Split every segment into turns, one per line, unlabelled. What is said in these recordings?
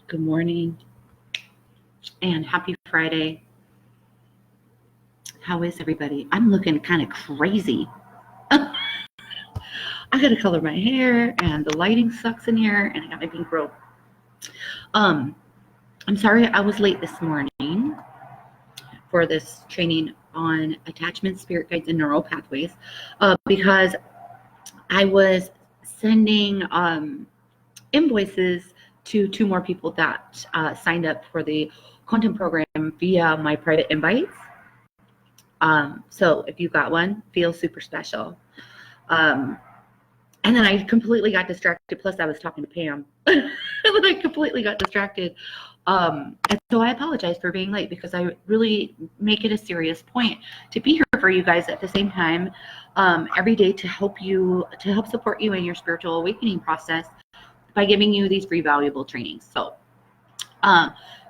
Good morning and happy Friday. How is everybody? I'm looking kind of crazy. I got to color my hair and the lighting sucks in here and I got my pink robe. I'm sorry I was late this morning for this training on attachment, spirit guides, and neural pathways because I was sending invoices to 2 more people that signed up for the content program via my private invites. So if you got one, feel super special. And then I completely got distracted. Plus I was talking to Pam and then I completely got distracted. And so I apologize for being late because I really make it a serious point to be here for you guys at the same time every day to help support you in your spiritual awakening process by giving you these free valuable trainings. So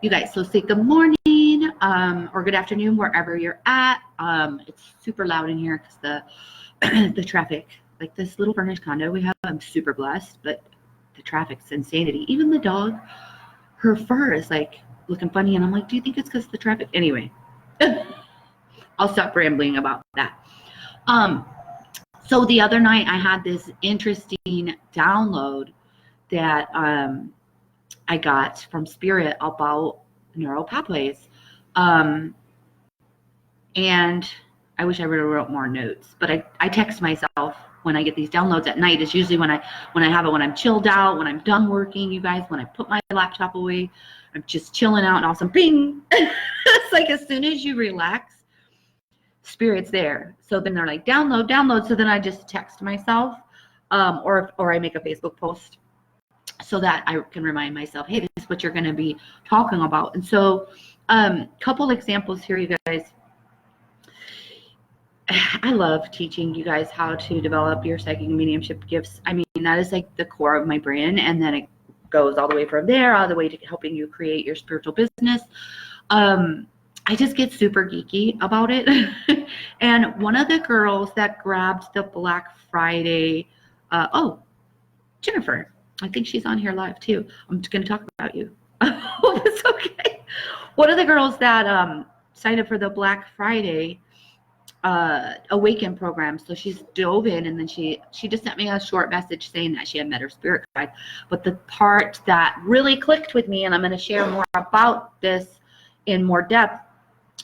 you guys, so say good morning or good afternoon wherever you're at. It's super loud in here because the traffic, like this little furnished condo we have, I'm super blessed, but the traffic's insanity. Even the dog, her fur is like looking funny, and I'm like, do you think it's because of the traffic? Anyway, I'll stop rambling about that. So the other night I had this interesting download that I got from Spirit about neural pathways. And I wish I would have wrote more notes, but I text myself when I get these downloads at night. It's usually when I have it, when I'm chilled out, when I'm done working, you guys, when I put my laptop away, I'm just chilling out and all of a sudden, ping. It's like as soon as you relax, Spirit's there. So then they're like, download. So then I just text myself or I make a Facebook post so that I can remind myself, hey, this is what you're going to be talking about. And so couple examples here, you guys. I love teaching you guys how to develop your psychic mediumship gifts. I mean, that is like the core of my brand. And then it goes all the way from there, all the way to helping you create your spiritual business. I just get super geeky about it. And one of the girls that grabbed the Black Friday, Jennifer, I think she's on here live too. I'm just going to talk about you. Oh, it's okay. One of the girls that signed up for the Black Friday Awaken program. So she's dove in, and then she just sent me a short message saying that she had met her spirit guide. But the part that really clicked with me, and I'm going to share more about this in more depth,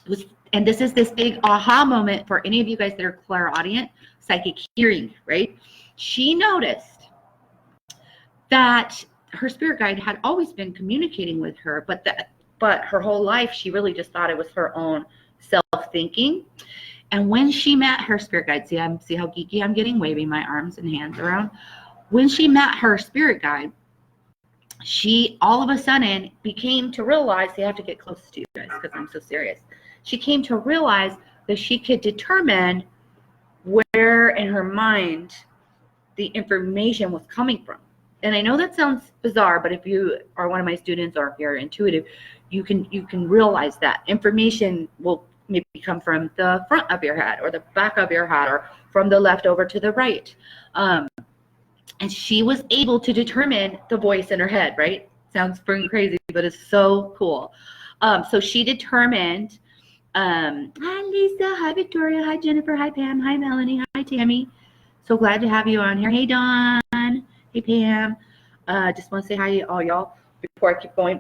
was, and this is this big aha moment for any of you guys that are clairaudient, psychic hearing, right? She noticed that her spirit guide had always been communicating with her, but her whole life she really just thought it was her own self-thinking. And when she met her spirit guide, see how geeky I'm getting, waving my arms and hands around. When she met her spirit guide, she all of a sudden became to realize, I have to get close to you guys because I'm so serious. She came to realize that she could determine where in her mind the information was coming from. And I know that sounds bizarre, but if you are one of my students or if you're intuitive, you can realize that information will maybe come from the front of your head or the back of your head or from the left over to the right. And she was able to determine the voice in her head, right? Sounds pretty crazy, but it's so cool. So she determined, hi Lisa, hi Victoria, hi Jennifer, hi Pam, hi Melanie, hi Tammy. So glad to have you on here. Hey Dawn, hey Pam. Just want to say hi to all y'all before I keep going.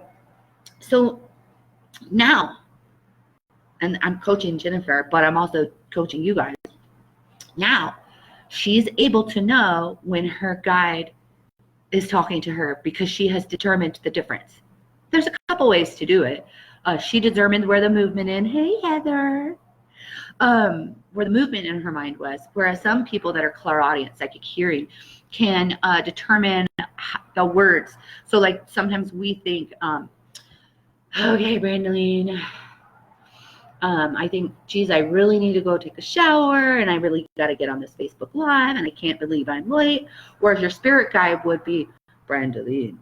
So now, and I'm coaching Jennifer, but I'm also coaching you guys. Now, she's able to know when her guide is talking to her because she has determined the difference. There's a couple ways to do it. She determined where the movement in, hey Heather, where the movement in her mind was, whereas some people that are clairaudient, psychic hearing, can determine the words. So like sometimes we think, okay, Brandeline, I think, geez, I really need to go take a shower and I really got to get on this Facebook Live and I can't believe I'm late. Whereas your spirit guide would be, Brandeline,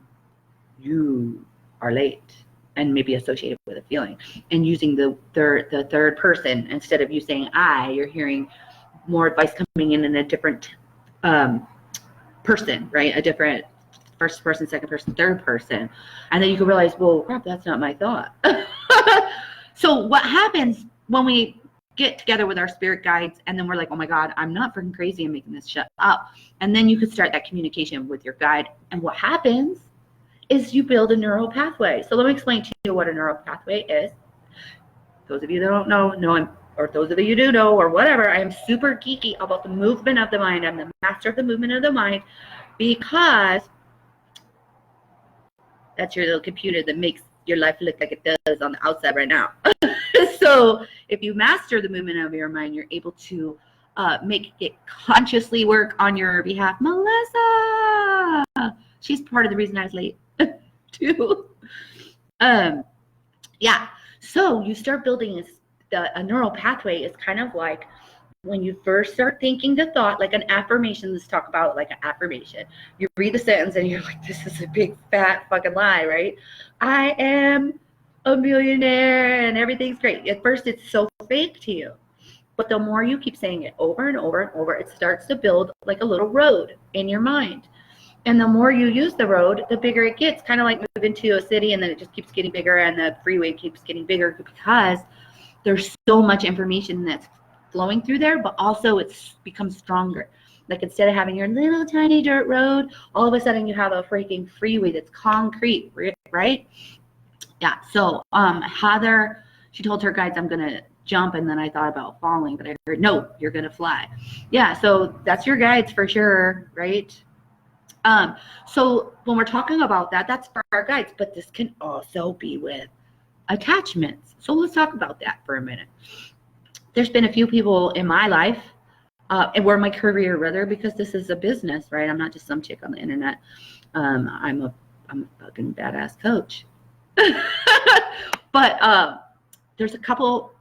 you are late, and maybe associated with a feeling, and using the third person instead of you saying I, you're hearing more advice coming in a different person, right? A different first person, second person, third person. And then you can realize, well, crap, that's not my thought. So what happens when we get together with our spirit guides and then we're like, oh my God, I'm not freaking crazy, I'm making this shit up. And then you can start that communication with your guide. And what happens is you build a neural pathway. So let me explain to you what a neural pathway is. Those of you that don't know, or those of you who do know, or whatever, I am super geeky about the movement of the mind. I'm the master of the movement of the mind because that's your little computer that makes your life look like it does on the outside right now. So if you master the movement of your mind, you're able to make it consciously work on your behalf. Melissa, she's part of the reason I was late too. Yeah, so you start building a neural pathway. Is kind of like when you first start thinking the thought, like an affirmation. Let's talk about like an affirmation. You read the sentence and you're like, this is a big fat fucking lie, right? I am a millionaire and everything's great. At first it's so fake to you, but the more you keep saying it over and over and over, it starts to build like a little road in your mind. And the more you use the road, the bigger it gets. Kind of like moving to a city and then it just keeps getting bigger and the freeway keeps getting bigger because there's so much information that's flowing through there, but also it's become stronger. Like instead of having your little tiny dirt road, all of a sudden you have a freaking freeway that's concrete, right? Yeah, so Heather, she told her guides, I'm gonna jump, and then I thought about falling, but I heard, no, you're gonna fly. Yeah, so that's your guides for sure, right? So when we're talking about that, that's for our guides, but this can also be with attachments. So let's talk about that for a minute. There's been a few people in my life, or my career rather, because this is a business, right? I'm not just some chick on the internet. I'm a fucking badass coach. But there's a couple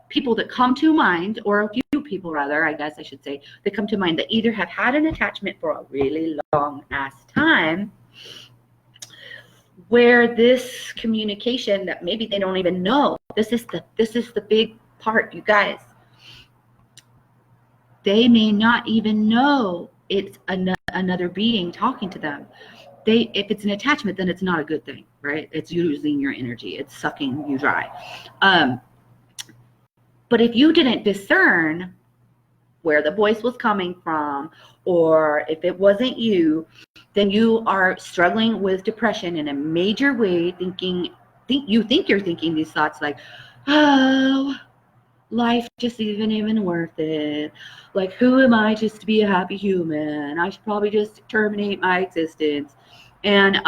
people that come to mind, or a few people rather, I guess I should say, that come to mind that either have had an attachment for a really long ass time, where this communication that maybe they don't even know, this is the big part, you guys. They may not even know it's another being talking to them. If it's an attachment, then it's not a good thing, right? It's using your energy. It's sucking you dry. But if you didn't discern where the voice was coming from, or if it wasn't you, then you are struggling with depression in a major way, you think you're thinking these thoughts like, oh, life just isn't even worth it. Like, who am I just to be a happy human? I should probably just terminate my existence. And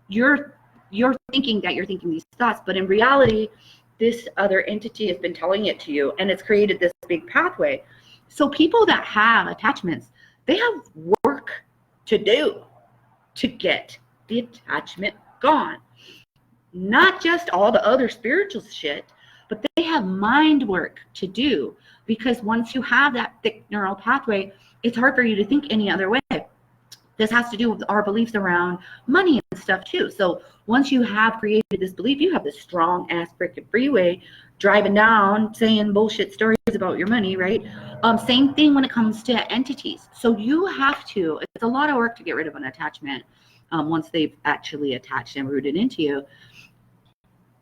you're thinking that you're thinking these thoughts, but in reality, this other entity has been telling it to you, and it's created this big pathway. So people that have attachments, they have work to do to get the attachment gone. Not just all the other spiritual shit, but they have mind work to do, because once you have that thick neural pathway, it's hard for you to think any other way. This has to do with our beliefs around money and stuff too. So once you have created this belief, you have this strong ass freaking freeway driving down saying bullshit stories about your money, right? Same thing when it comes to entities. So you have to, it's a lot of work to get rid of an attachment once they've actually attached and rooted into you.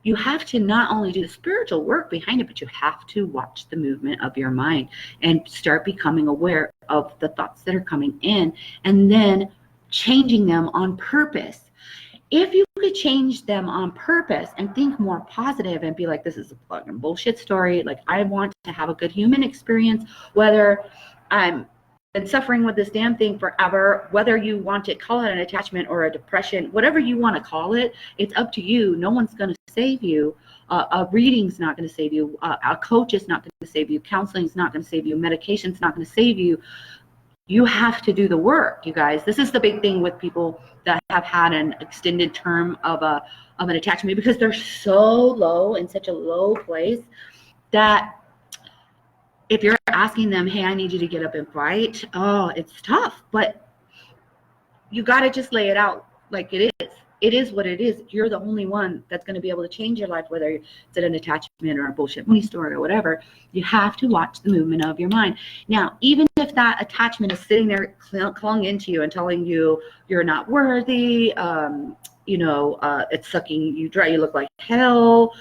You have to not only do the spiritual work behind it, but you have to watch the movement of your mind and start becoming aware of the thoughts that are coming in and then changing them on purpose. If you could change them on purpose and think more positive and be like, this is a fucking bullshit story. Like, I want to have a good human experience, whether I'm been suffering with this damn thing forever, whether you want to call it an attachment or a depression, whatever you want to call it, it's up to you. No one's going to save you. A reading's not going to save you. A coach is not going to save you. Counseling's not going to save you. Medication's not going to save you. You have to do the work, you guys. This is the big thing with people that have had an extended term of an attachment, because they're so low, in such a low place, that if you're asking them, hey, I need you to get up and fight, oh, it's tough. But you got to just lay it out like it is. it is what it is. You're the only one that's going to be able to change your life, whether it's an attachment or a bullshit money story or whatever. You have to watch the movement of your mind. Now, even if that attachment is sitting there clung into you and telling you you're not worthy, it's sucking you dry, you look like hell,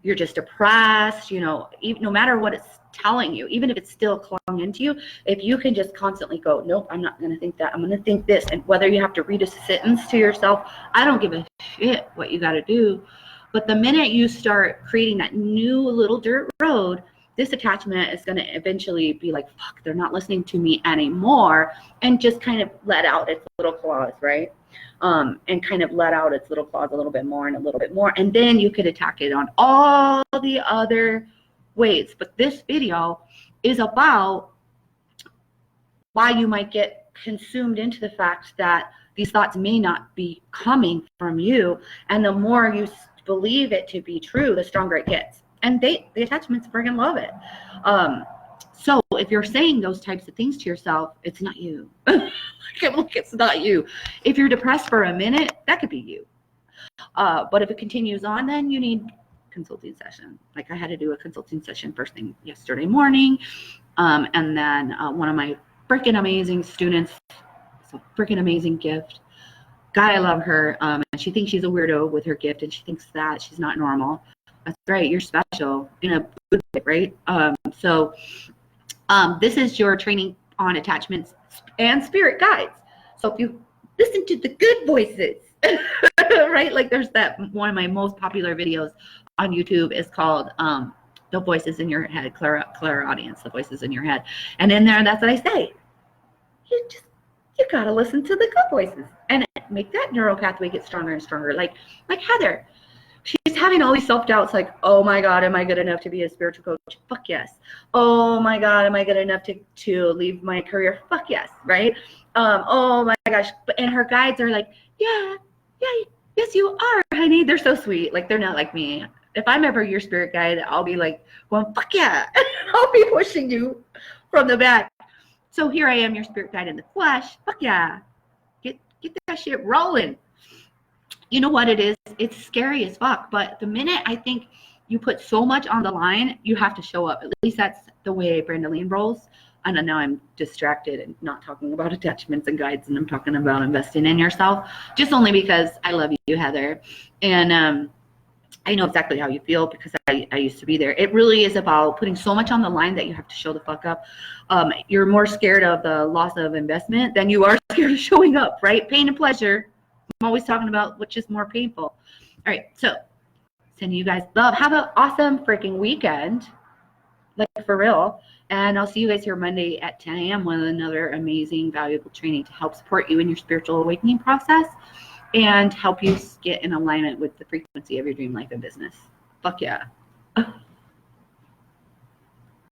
you're just depressed, even, no matter what it's telling you, even if it's still clung into you, if you can just constantly go, nope, I'm not going to think that, I'm going to think this. And whether you have to read a sentence to yourself, I don't give a shit what you got to do. But the minute you start creating that new little dirt road, this attachment is going to eventually be like, fuck, they're not listening to me anymore, and just kind of let out its little claws, right? And kind of let out its little claws a little bit more and a little bit more. And then you could attack it on all the other ways. But this video is about why you might get consumed into the fact that these thoughts may not be coming from you. And the more you believe it to be true, the stronger it gets. And the attachments friggin' love it. So if you're saying those types of things to yourself, it's not you. It's not you. If you're depressed for a minute, that could be you. But if it continues on, then you need consulting session. Like I had to do a consulting session first thing yesterday morning. And then one of my freaking amazing students, it's a freaking amazing gift. God, I love her. And she thinks she's a weirdo with her gift, and she thinks that she's not normal. That's right. You're special in a good way, right? So this is your training on attachments and spirit guides. So if you listen to the good voices, right? Like there's that one of my most popular videos on YouTube is called The Voices in Your Head, Clara Audience, The Voices in Your Head. And in there, that's what I say. You gotta listen to the good voices and make that neural pathway get stronger and stronger. Like Heather. She's having all these self-doubts like, oh my God, am I good enough to be a spiritual coach? Fuck yes. Oh my God, am I good enough to leave my career? Fuck yes, right? Oh my gosh. And her guides are like, yeah, yes you are, honey. They're so sweet. Like they're not like me. If I'm ever your spirit guide, I'll be like, well, fuck yeah. I'll be pushing you from the back. So here I am, your spirit guide in the flesh. Fuck yeah. Get that shit rolling. You know what it is? It's scary as fuck. But the minute I think you put so much on the line, you have to show up. At least that's the way Brandaline rolls. And now I'm distracted and not talking about attachments and guides, and I'm talking about investing in yourself. Just only because I love you, Heather. And I know exactly how you feel because I used to be there. It really is about putting so much on the line that you have to show the fuck up. You're more scared of the loss of investment than you are scared of showing up, right? Pain and pleasure. I'm always talking about which is more painful. All right, so sending you guys love. Have an awesome freaking weekend, like for real. And I'll see you guys here Monday at 10 a.m. with another amazing, valuable training to help support you in your spiritual awakening process and help you get in alignment with the frequency of your dream life and business. Fuck yeah.